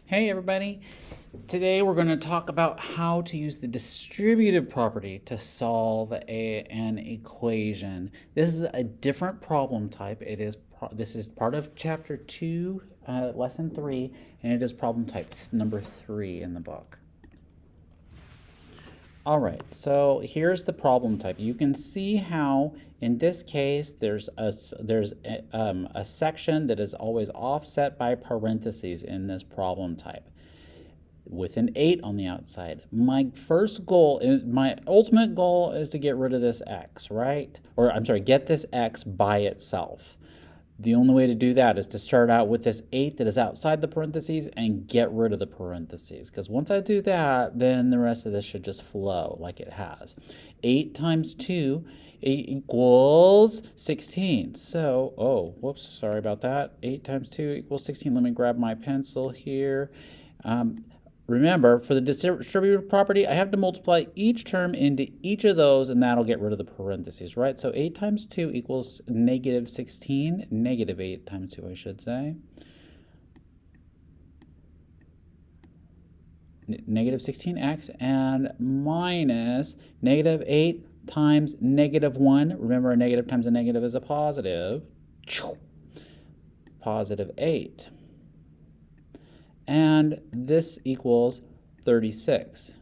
Hey everybody! Today we're going to talk about how to use the distributive property to solve an equation. This is a different problem type. This is part of chapter 2, lesson 3, and it is problem type number 3 in the book. All right, so here's the problem type. You can see how in this case there's a section that is always offset by parentheses in this problem type with an 8 on the outside. My ultimate goal is to get rid of this x, right? Or I'm sorry, get this x by itself. The only way to do that is to start out with this 8 that is outside the parentheses and get rid of the parentheses. Because once I do that, then the rest of this should just flow like it has. 8 times 2 equals 16. So, whoops, sorry about that. 8 times 2 equals 16. Let me grab my pencil here. Remember, for the distributive property, I have to multiply each term into each of those, and that'll get rid of the parentheses, right? So 8 times 2 equals negative 16. Negative 8 times 2, I should say. Negative 16x and minus negative 8 times negative 1. Remember, a negative times a negative is a positive. Positive 8. And this equals 36.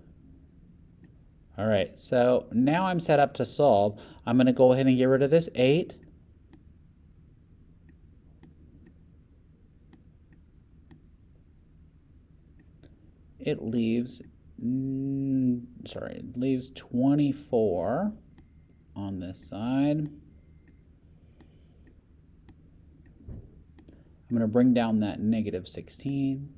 All right, so now I'm set up to solve. I'm going to go ahead and get rid of this 8. It leaves, it leaves 24 on this side. I'm going to bring down that negative 16.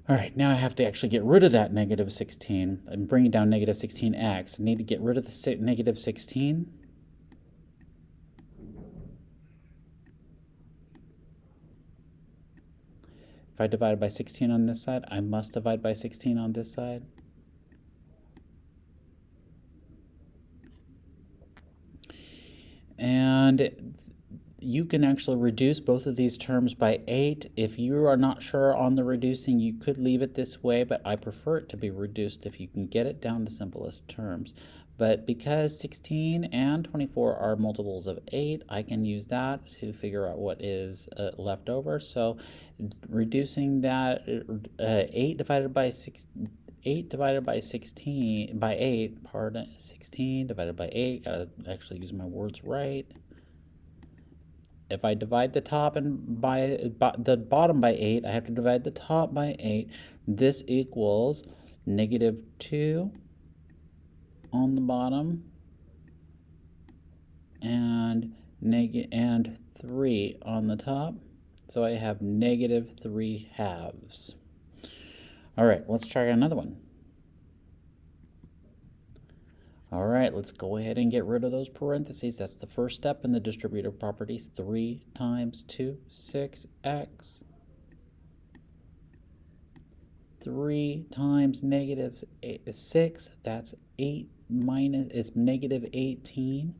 All right, now I have to actually get rid of that negative 16. I'm bringing down negative 16x. I need to get rid of the negative 16. If I divide by 16 on this side, I must divide by 16 on this side. And you can actually reduce both of these terms by 8. If you are not sure on the reducing, you could leave it this way, but I prefer it to be reduced if you can get it down to simplest terms. But because 16 and 24 are multiples of 8, I can use that to figure out what is left over. So reducing that, 8 divided by 8 divided by 16, by 8, pardon, 16 divided by 8, gotta actually use my words right. If I divide the top and by the bottom by 8, I have to divide the top by 8. This equals negative 2 on the bottom and 3 on the top. So I have negative 3 halves. All right, let's try another one. All right, let's go ahead and get rid of those parentheses. That's the first step in the distributive properties. 3 times 2, 6x. 3 times negative 6, that's 8 minus, it's negative 18.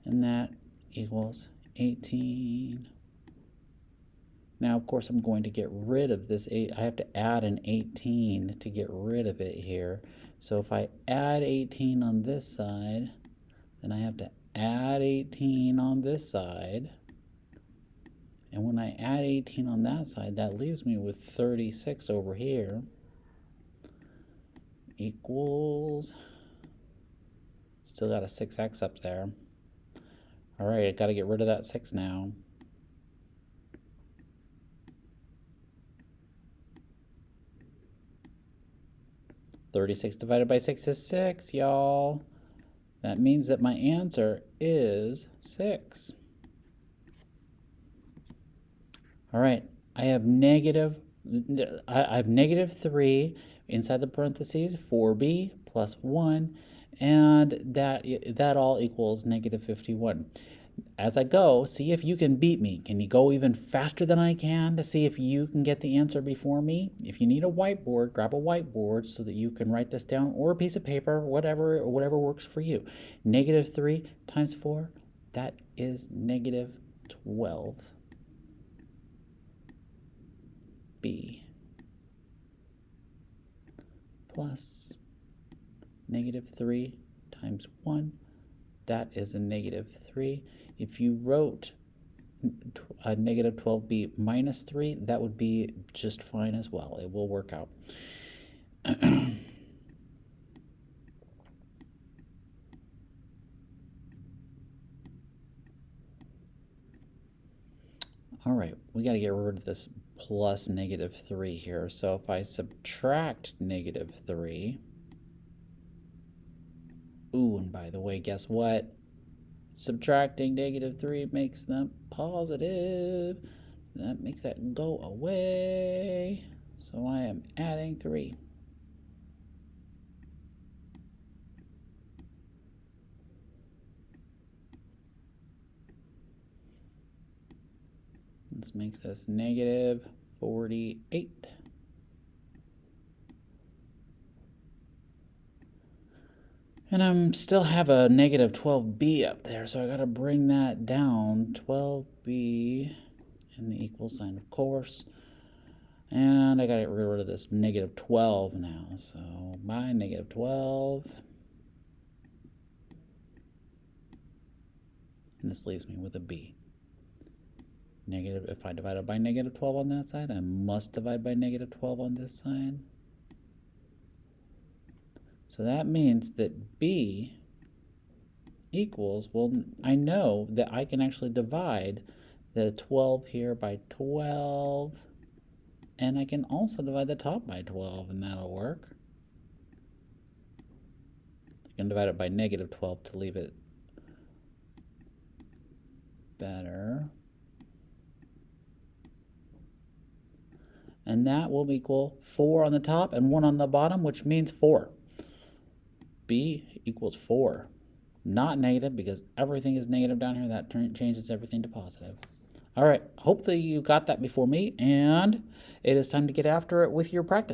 And that equals 18. Now, of course, I'm going to get rid of this 8. I have to add an 18 to get rid of it here. So if I add 18 on this side, then I have to add 18 on this side. And when I add 18 on that side, that leaves me with 36 over here. Equals, still got a 6x up there. All right, I got to get rid of that 6 now. $36 divided by 6 is 6, y'all. That means that my answer is 6. All right, I have negative 3 inside the parentheses, 4b plus 1, and that all equals negative 51. As I go, see if you can beat me. Can you go even faster than I can to see if you can get the answer before me? If you need a whiteboard, grab a whiteboard so that you can write this down, or a piece of paper, whatever works for you. Negative 3 times 4, that is negative 12b plus negative 3 times 1. That is a negative 3. If you wrote a negative 12b minus 3, that would be just fine as well. It will work out. All right, we got to get rid of this plus negative 3 here. So if I subtract negative 3, ooh, and by the way, guess what? Subtracting negative 3 makes them positive. So that makes that go away. So I am adding 3. This makes us negative 48. And I still have a negative 12b up there, so I got to bring that down. 12b and the equal sign, of course. And I got to get rid of this negative 12 now. So by negative 12. And this leaves me with a b. Negative, if I divide it by negative 12 on that side, I must divide by negative 12 on this side. So that means that b equals, well, I know that I can actually divide the 12 here by 12, and I can also divide the top by 12, and that'll work. I can divide it by negative 12 to leave it better. And that will equal 4 on the top and 1 on the bottom, which means 4. B equals 4. Not negative, because everything is negative down here. That changes everything to positive. All right, hopefully you got that before me, and it is time to get after it with your practice.